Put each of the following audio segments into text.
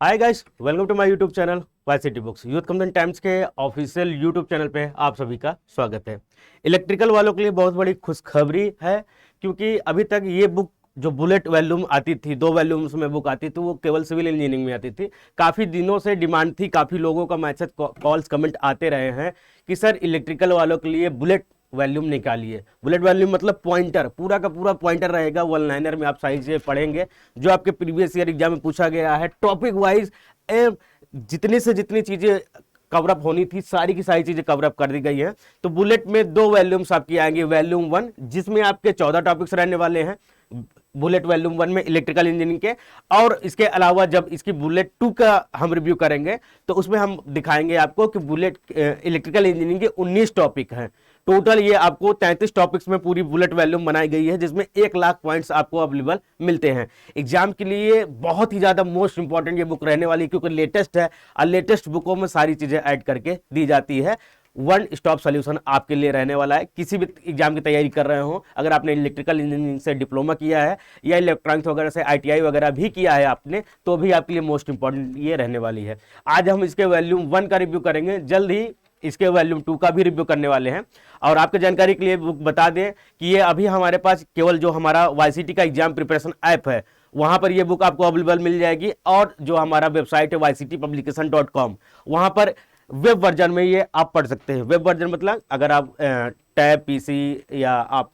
Hi guys, welcome to my YouTube channel YCT books. Youth content times के official YouTube channel पे आप सभी का स्वागत है। इलेक्ट्रिकल वालों के लिए बहुत बड़ी खुशखबरी है, क्योंकि अभी तक ये बुक जो बुलेट वॉल्यूम आती थी, 2 वॉल्यूम्स में बुक आती थी, वो केवल सिविल इंजीनियरिंग में आती थी। काफ़ी दिनों से डिमांड थी, काफ़ी लोगों का मैसेज कॉल्स कमेंट आते रहे हैं कि सर इलेक्ट्रिकल वालों के लिए बुलेट वॉल्यूम निकालिए। बुलेट वॉल्यूम मतलब पॉइंटर, पूरा का पूरा पॉइंटर रहेगा, वन लाइनर में आप सारी चीज़ें पढ़ेंगे जो आपके प्रीवियस ईयर एग्जाम में पूछा गया है। टॉपिक वाइज जितनी से जितनी चीज़ें कवरअप होनी थी, सारी की सारी चीज़ें कवरअप कर दी गई हैं। तो बुलेट में 2 वॉल्यूम्स आपकी आएंगे। वॉल्यूम 1 जिसमें आपके 14 टॉपिक्स रहने वाले हैं बुलेट वॉल्यूम 1 में इलेक्ट्रिकल इंजीनियरिंग के, और इसके अलावा जब इसकी बुलेट 2 का हम रिव्यू करेंगे तो उसमें हम दिखाएंगे आपको कि बुलेट इलेक्ट्रिकल इंजीनियरिंग के 19 टॉपिक हैं। टोटल ये आपको 33 टॉपिक्स में पूरी बुलेट वॉल्यूम बनाई गई है, जिसमें 1 लाख पॉइंट्स आपको अवेलेबल मिलते हैं। एग्जाम के लिए बहुत ही ज़्यादा मोस्ट इंपॉर्टेंट ये बुक रहने वाली है, क्योंकि लेटेस्ट है और लेटेस्ट बुकों में सारी चीज़ें ऐड करके दी जाती है। वन स्टॉप सॉल्यूशन आपके लिए रहने वाला है। किसी भी एग्जाम की तैयारी कर रहे हो, अगर आपने इलेक्ट्रिकल इंजीनियरिंग से डिप्लोमा किया है या इलेक्ट्रॉनिक्स वगैरह से आईटीआई वगैरह भी किया है आपने, तो भी आपके लिए मोस्ट इंपॉर्टेंट ये रहने वाली है। आज हम इसके वॉल्यूम 1 का रिव्यू करेंगे, जल्द ही इसके वॉल्यूम 2 का भी रिव्यू करने वाले हैं। और आपके जानकारी के लिए बुक बता दें कि ये अभी हमारे पास केवल जो हमारा वाईसीटी का एग्जाम प्रिपरेशन ऐप है, वहां पर ये बुक आपको अवेलेबल मिल जाएगी। और जो हमारा वेबसाइट है yctpublication.com, वहां पर वेब वर्जन में ये आप पढ़ सकते हैं। वेब वर्जन मतलब अगर आप टैब पीसी या आप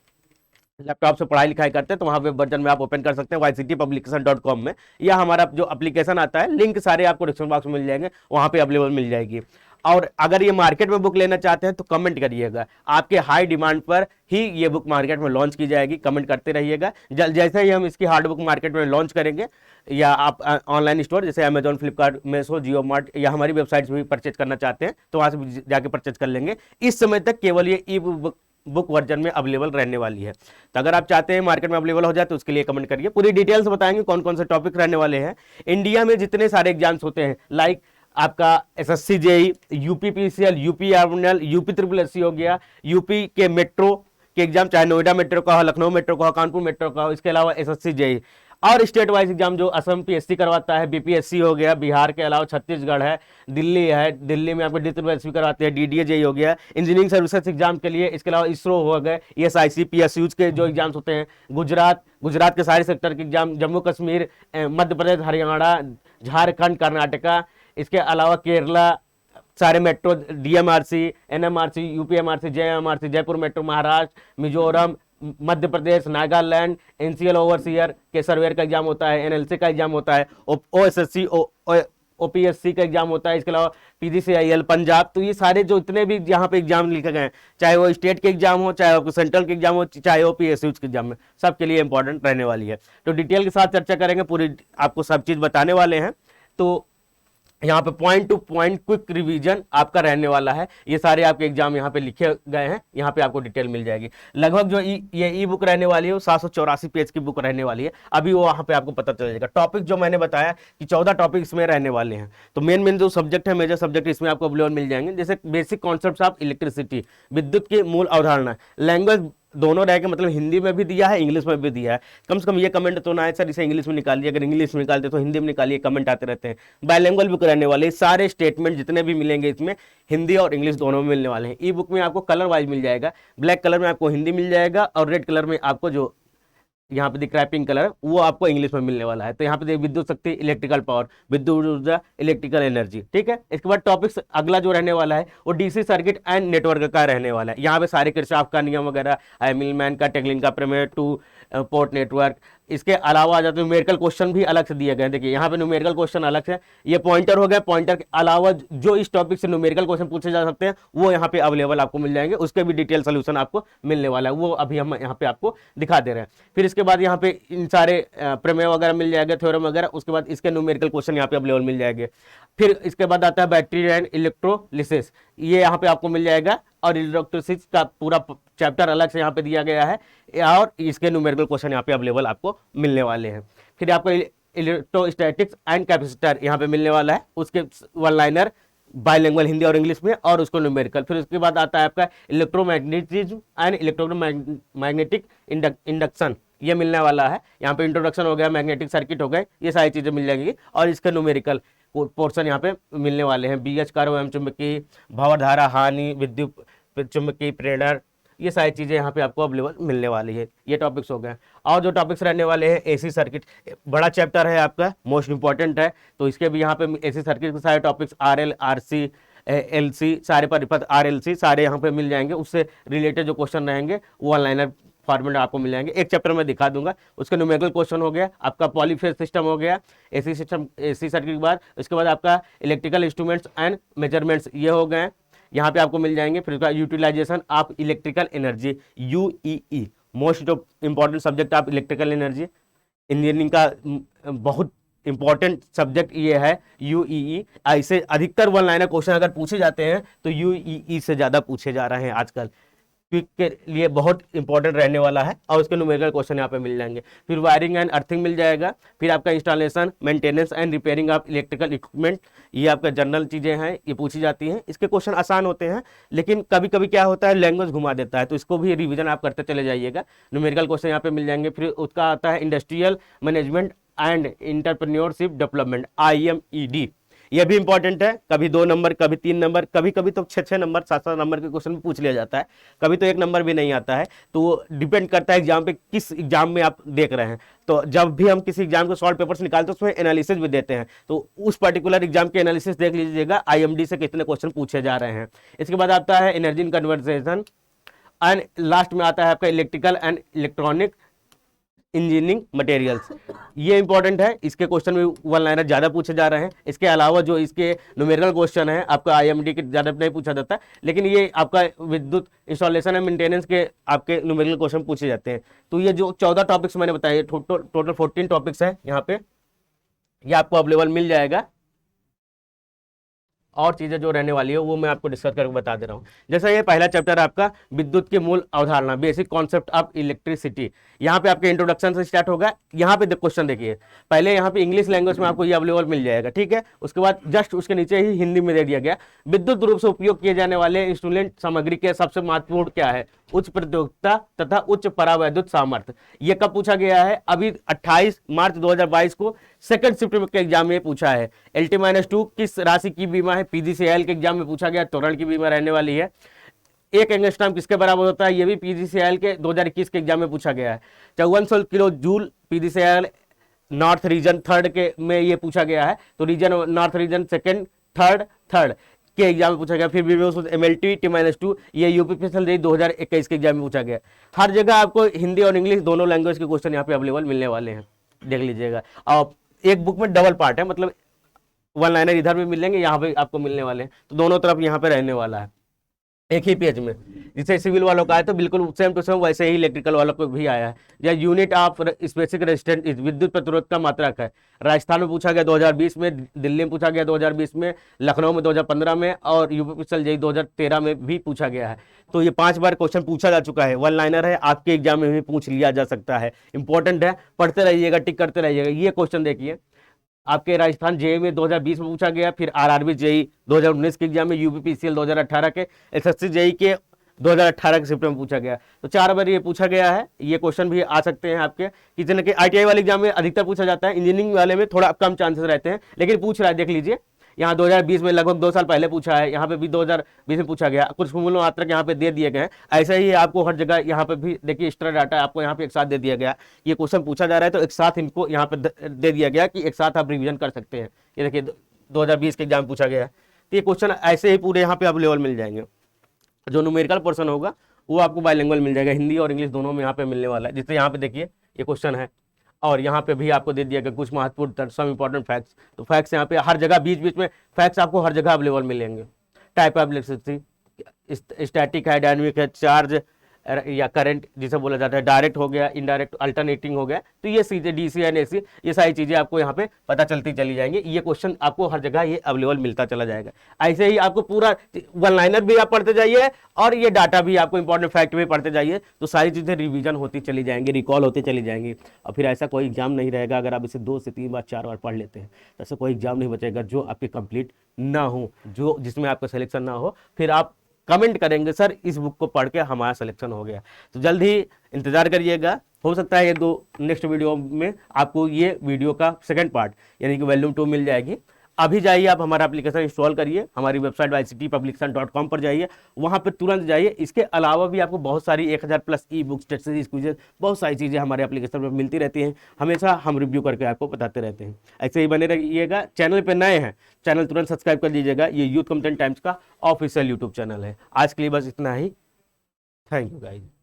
लैपटॉप से पढ़ाई लिखाई करते हैं तो वहाँ वेब वर्जन में आप ओपन कर सकते हैं yctpublication.com में, या हमारा जो एप्लीकेशन आता है, लिंक सारे आपको डिस्क्रिप्शन बॉक्स में मिल जाएंगे, वहाँ पे अवेलेबल मिल जाएगी। और अगर ये मार्केट में बुक लेना चाहते हैं तो कमेंट करिएगा, आपके हाई डिमांड पर ही ये बुक मार्केट में लॉन्च की जाएगी। कमेंट करते रहिएगा। जैसे ही हम इसकी हार्ड बुक मार्केट में लॉन्च करेंगे, या आप ऑनलाइन स्टोर जैसे अमेजॉन, फ्लिपकार्ट, मेसो, जियो मार्ट या हमारी वेबसाइट से भी परचेज करना चाहते हैं तो वहाँ से जाके परचेज कर लेंगे। इस समय तक केवल ये ई बुक वर्जन में अवेलेबल रहने वाली है। तो अगर आप चाहते हैं मार्केट में अवेलेबल हो जाए तो उसके लिए कमेंट करिए। पूरी डिटेल्स बताएंगे कौन कौन से टॉपिक रहने वाले हैं। इंडिया में जितने सारे एग्जाम्स होते हैं, लाइक आपका SSC JE, UP PCL, UP आर्मिनल, यूपी ट्रिपल एससी हो गया, यूपी के मेट्रो के एग्जाम, चाहे नोएडा मेट्रो का हो, लखनऊ मेट्रो का हो, कानपुर मेट्रो का हो, इसके अलावा एसएससी जेई, और स्टेट वाइज एग्जाम जो असम पीएससी करवाता है, बीपीएससी हो गया, बिहार के अलावा छत्तीसगढ़ है, दिल्ली है, दिल्ली में आपको डीएससी करवाते हैं, डीडीए जेई हो गया, इंजीनियरिंग सर्विसेज एग्जाम के लिए, इसके अलावा इसरो हो गए, ईएसआईसी, पीएसयूज के जो एग्जाम्स होते हैं, गुजरात के सारे सेक्टर के एग्जाम, जम्मू कश्मीर, मध्य प्रदेश, हरियाणा, झारखंड, कर्नाटका, इसके अलावा केरला, सारे metro, DMRC, NMRC, UPMRC, JMRC, Jaipur metro, Maharashtra, Mizoram, Madhya Pradesh, Nagaland, NCL overseer के सर्वेयर का एग्जाम होता है, एनएलसी का एग्जाम होता है, ओएसएससी, ओपीएससी का एग्जाम होता है, इसके अलावा पीजीसीआईएल पंजाब। तो ये सारे जो इतने भी यहाँ पे एग्जाम लिखे गए हैं, चाहे वो स्टेट के एग्जाम हो, चाहे वो सेंट्रल के एग्जाम हो, चाहे वो पीएसयू के एग्जाम में, सबके लिए इंपॉर्टेंट रहने वाली है। तो डिटेल के साथ चर्चा करेंगे, पूरी आपको सब चीज़ बताने वाले हैं। तो यहाँ पे point two point quick revision आपका रहने वाला है। ये सारे आपके एग्जाम यहाँ पे लिखे गए हैं, यहाँ पे आपको डिटेल मिल जाएगी। लगभग जो ये ई बुक रहने वाली है वो 784 पेज की बुक रहने वाली है। अभी वो वहाँ पे आपको पता चल जाएगा। टॉपिक जो मैंने बताया कि 14 टॉपिक इसमें रहने वाले हैं, तो मेन जो सब्जेक्ट है, मेजर सब्जेक्ट इसमें आपको अवेलेबल मिल जाएंगे। जैसे बेसिक कॉन्सेप्ट ऑफ इलेक्ट्रिसिटी, विद्युत की मूल अवधारणा, लैंग्वेज दोनों रहेगा, मतलब हिंदी में भी दिया है, इंग्लिश में भी दिया है। कम से कम ये कमेंट तो ना है सर इसे इंग्लिश में निकालिए, अगर इंग्लिश में निकालते तो हिंदी में निकालिए, कमेंट आते रहते हैं। बायलैंग्वेज बुक रहने वाले, सारे स्टेटमेंट जितने भी मिलेंगे इसमें हिंदी और इंग्लिश दोनों में मिलने वाले हैं। ई बुक में आपको कलर वाइज मिल जाएगा, ब्लैक कलर में आपको हिंदी मिल जाएगा, और रेड कलर में आपको जो यहाँ पे दिख रहा है पिंक कलर, वो आपको इंग्लिश में मिलने वाला है। तो यहाँ पे विद्युत शक्ति, इलेक्ट्रिकल पावर, विद्युत ऊर्जा, इलेक्ट्रिकल एनर्जी, ठीक है। इसके बाद टॉपिक्स अगला जो रहने वाला है वो डीसी सर्किट एंड नेटवर्क का रहने वाला है। यहाँ पे सारे किरचॉफ का नियम वगैरह, मिलमैन का, टेक्लिन का प्रमेय, टू पोर्ट नेटवर्क। इसके अलावा आ जाते हैं न्यूमेरिकल क्वेश्चन भी अलग से दिए गए हैं। देखिए यहाँ पे न्यूमेरिकल क्वेश्चन अलग से, ये पॉइंटर हो गया। पॉइंटर के अलावा जो इस टॉपिक से न्यूमेरिकल क्वेश्चन पूछे जा सकते हैं वो यहाँ पे अवेलेबल आपको मिल जाएंगे, उसके भी डिटेल सोल्यूशन आपको मिलने वाला है, वो अभी हम यहाँ पे आपको दिखा दे रहे हैं। फिर इसके बाद यहाँ पे इन सारे प्रमेय वगैरह मिल जाएगा, थ्योरम वगैरह, उसके बाद इसके न्यूमेरिकल क्वेश्चन यहाँ पे अवेलेबल मिल जाएंगे। फिर इसके बाद आता है बैटरी एंड इलेक्ट्रोलिसिस, ये यहाँ पे आपको मिल जाएगा, और इलेक्ट्रोलिसिस का पूरा चैप्टर अलग से यहाँ पे दिया गया है, और इसके न्यूमेरिकल क्वेश्चन यहाँ पे अवेलेबल आपको मिलने वाले हैं। फिर आपको इलेक्ट्रोस्टैटिक्स एंड कैपेसिटर यहाँ पे मिलने वाला है, उसके वन लाइनर बाइलिंगुअल हिंदी और इंग्लिश में, और उसको न्यूमेरिकल। फिर उसके बाद आता है आपका इलेक्ट्रोमैग्नेटिज्म एंड इलेक्ट्रोमैग्नेटिक इंडक्शन, ये मिलने वाला है। यहाँ पे इंट्रोडक्शन हो गया, मैग्नेटिक सर्किट हो गए, ये सारी चीज़ें मिल जाएंगी और इसके न्यूमेरिकल पोर्शन यहाँ पे मिलने वाले हैं। बीएच कर्व एवं चुंबकीय भंवर धारा हानि, विद्युत चुंबकीय प्रेरण, ये सारी चीज़ें यहाँ पे आपको अवेलेबल मिलने वाली है। ये टॉपिक्स हो गए। और जो टॉपिक्स रहने वाले हैं एसी सर्किट, बड़ा चैप्टर है आपका, मोस्ट इंपॉर्टेंट है, तो इसके भी यहाँ पे एसी सर्किट के सारे टॉपिक्स आरएल आरसी एलसी सारे परिपथ आरएलसी सारे यहाँ पे मिल जाएंगे। उससे रिलेटेड जो क्वेश्चन रहेंगे वो ऑनलाइनर फॉर्मेट आपको मिल जाएंगे। एक चैप्टर में दिखा दूंगा, उसका न्यूमेरिकल क्वेश्चन हो गया, आपका पॉलीफेज सिस्टम हो गया, एसी सिस्टम, एसी सर्किट के बाद उसके बाद आपका इलेक्ट्रिकल इंस्ट्रूमेंट्स एंड मेजरमेंट्स ये हो गए, यहाँ पे आपको मिल जाएंगे। फिर उसका utilization of electrical energy, UEE, most important subject of electrical energy, engineering का बहुत इंपॉर्टेंट सब्जेक्ट ये है यूईई। ऐसे अधिकतर वन लाइनर क्वेश्चन अगर पूछे जाते हैं तो यूईई से ज़्यादा पूछे जा रहे हैं आजकल, क्विक के लिए बहुत इंपॉर्टेंट रहने वाला है और उसके न्यूमेरिकल क्वेश्चन यहाँ पे मिल जाएंगे। फिर वायरिंग एंड अर्थिंग मिल जाएगा। फिर आपका installation, maintenance and repairing of electrical equipment, ये आपका जनरल चीज़ें हैं, ये पूछी जाती हैं। इसके क्वेश्चन आसान होते हैं, लेकिन कभी कभी क्या होता है लैंग्वेज घुमा देता है, तो इसको भी रिविजन आप करते चले जाइएगा। न्यूमेरिकल क्वेश्चन यहाँ पे मिल जाएंगे। फिर उसका आता है industrial management and entrepreneurship development, IMED, ये भी इंपॉर्टेंट है। कभी 2 नंबर, कभी 3 नंबर, कभी कभी तो 6 नंबर, 7 नंबर के क्वेश्चन भी पूछ लिया जाता है, कभी तो 1 नंबर भी नहीं आता है। तो वो डिपेंड करता है एग्जाम पे, किस एग्जाम में आप देख रहे हैं। तो जब भी हम किसी एग्जाम के सॉल्व पेपर्स निकालते हैं उसमें एनालिसिस भी देते हैं, तो उस पर्टिकुलर एग्जाम के एनालिसिस देख लीजिएगा IMD से कितने क्वेश्चन पूछे जा रहे हैं। इसके बाद आता है energy in conversation and last में आता है आपका electrical and electronic engineering materials, ये इंपॉर्टेंट है। इसके क्वेश्चन में वन लाइनर ज़्यादा पूछे जा रहे हैं। इसके अलावा जो इसके न्यूमेरिकल क्वेश्चन है आपका IMD के ज़्यादा नहीं पूछा जाता है, लेकिन ये आपका विद्युत इंस्टॉलेशन एंड मेंटेनेंस के आपके न्यूमेरिकल क्वेश्चन पूछे जाते हैं। तो ये जो 14 टॉपिक्स मैंने बताए, टोटल 14 टॉपिक्स है यहाँ पे, ये आपको अवेलेबल मिल जाएगा। और चीज़ें जो रहने वाली है वो मैं आपको डिस्कस करके बता दे रहा हूँ। जैसा ये पहला चैप्टर आपका विद्युत की मूल अवधारणा, बेसिक कॉन्सेप्ट ऑफ इलेक्ट्रिसिटी, यहाँ पे आपके इंट्रोडक्शन से स्टार्ट होगा। यहाँ पे क्वेश्चन देखिए, पहले यहाँ पे इंग्लिश लैंग्वेज में आपको ये अवेलेबल मिल जाएगा, ठीक है। उसके बाद जस्ट उसके नीचे ही हिंदी में दे दिया गया, विद्युत रूप से उपयोग किए जाने वाले इंस्ट्रूमेंट सामग्री के सबसे महत्वपूर्ण क्या है, उच्च प्रतिरोधकता तथा उच्च परावैद्युत सामर्थ्य। ये कब पूछा गया है, अभी 28 मार्च 2022 को सेकंड शिफ्ट के एग्जाम में पूछा है। LT-2 किस राशि की बीमा है, PGCIL के एग्जाम में पूछा गया, त्वरण की बीमा रहने वाली है। 1 एंगस्ट्रॉम किसके बराबर होता है, ये भी PGCIL के 2021 के एग्जाम में पूछा गया है। 5400 kilo joule PGCIL north region third के में ये पूछा गया है, तो region north region second third के एग्जाम में पूछा गया। फिर MLT T-2 ये यूपीपीएसएल 2021 के एग्जाम में पूछा गया। हर जगह आपको हिंदी और इंग्लिश दोनों लैंग्वेज के क्वेश्चन यहाँ पे अवेलेबल मिलने वाले हैं, देख लीजिएगा। और एक बुक में डबल पार्ट है, मतलब वन लाइनर इधर भी मिलेंगे, यहाँ पे आपको मिलने वाले हैं, तो दोनों तरफ यहाँ पे रहने वाला है एक ही पेज में। जैसे सिविल वालों का है तो बिल्कुल सेम टू सेम वैसे ही इलेक्ट्रिकल वालों को भी आया है। या यूनिट ऑफ स्पेसिफिक रेजिस्टेंस विद्युत प्रतिरोध का मात्रक है, राजस्थान में पूछा गया 2020 में, दिल्ली में पूछा गया 2020 में, लखनऊ में 2015 में और यूपीपीएसएल 2013 में भी पूछा गया है। तो ये 5 बार क्वेश्चन पूछा जा चुका है, वन लाइनर है, आपके एग्जाम में भी पूछ लिया जा सकता है। इंपॉर्टेंट है, पढ़ते रहिएगा, टिक करते रहिएगा। ये क्वेश्चन देखिए, आपके राजस्थान जेई में 2020 में पूछा गया, फिर RRB जेई 2019 के एग्जाम में, यूपीपीसीएल 2018 के, SSC जेई के 2018 के शिफ्ट में पूछा गया। तो 4 बार ये पूछा गया है। ये क्वेश्चन भी आ सकते हैं आपके, किसी के ITI वाले एग्जाम में अधिकतर पूछा जाता है, इंजीनियरिंग वाले में थोड़ा कम चांसेस रहते हैं, लेकिन पूछ रहा है, देख लीजिए। यहाँ 2020 में लगभग 2 साल पहले पूछा है, यहाँ पे भी 2020 में पूछा गया, कुछ मूल मात्रक यहाँ पे दे दिए गए हैं। ऐसे ही आपको हर जगह यहाँ पे भी देखिए एक्स्ट्रा डाटा आपको यहाँ पे एक साथ दे दिया गया। ये क्वेश्चन पूछा जा रहा है तो एक साथ इनको यहाँ पे दे दिया गया कि एक साथ आप रिवीजन कर सकते हैं। ये देखिए 2020 के एग्जाम पूछा गया है, तो ये क्वेश्चन ऐसे ही पूरे यहाँ पे अवेलेबल मिल जाएंगे। जो न्यूमेरिकल पोर्शन होगा वो आपको बाइलिंगुअल मिल जाएगा, हिंदी और इंग्लिश दोनों में यहाँ पे मिलने वाला है। जिससे यहाँ पे देखिए ये क्वेश्चन है और यहाँ पे भी आपको दे दिया गया कुछ महत्वपूर्ण सम इंपॉर्टेंट फैक्ट्स। तो फैक्ट्स यहाँ पे हर जगह बीच बीच में फैक्ट्स आपको हर जगह अवेलेबल मिलेंगे। टाइप ऑफ इलेक्ट्रिसिटी, स्टैटिक है, डायनेमिक है, चार्ज या करंट जिसे बोला जाता है, डायरेक्ट हो गया, इनडायरेक्ट, अल्टरनेटिंग हो गया। तो ये चीजें DC एंड AC ये सारी चीजें आपको यहाँ पे पता चलती चली जाएंगी। ये क्वेश्चन आपको हर जगह ये अवेलेबल मिलता चला जाएगा। ऐसे ही आपको पूरा वन लाइनर भी आप पढ़ते जाइए और ये डाटा भी आपको इंपॉर्टेंट फैक्ट भी पढ़ते जाइए, तो सारी चीजें रिवीजन होती चली जाएंगी, रिकॉल होती चली जाएंगी। और फिर ऐसा कोई एग्जाम नहीं रहेगा अगर आप इसे 2 से 3 बार 4 बार पढ़ लेते हैं, तो ऐसा कोई एग्जाम नहीं बचेगा जो आपके कंप्लीट ना हो, जो जिसमें आपका सिलेक्शन ना हो। फिर आप कमेंट करेंगे सर इस बुक को पढ़ के हमारा सिलेक्शन हो गया। तो जल्द ही इंतजार करिएगा, हो सकता है एक दो नेक्स्ट वीडियो में आपको ये वीडियो का सेकंड पार्ट यानी कि वॉल्यूम 2 मिल जाएगी। अभी जाइए आप हमारा एप्लीकेशन इंस्टॉल करिए, हमारी वेबसाइट ictpublication.com पर जाइए, वहां पर तुरंत जाइए। इसके अलावा भी आपको बहुत सारी 1000 plus e books, test series, quizzes, बहुत सारी चीज़ें हमारे एप्लीकेशन पर मिलती रहती हैं। हमेशा हम रिव्यू करके आपको बताते रहते हैं। ऐसे ही बने रहिएगा। चैनल पर नए हैं, चैनल तुरंत सब्सक्राइब कर लीजिएगा। ये यूथ कंटेंट टाइम्स का ऑफिशियल यूट्यूब चैनल है। आज के लिए बस इतना ही। Thank you guys.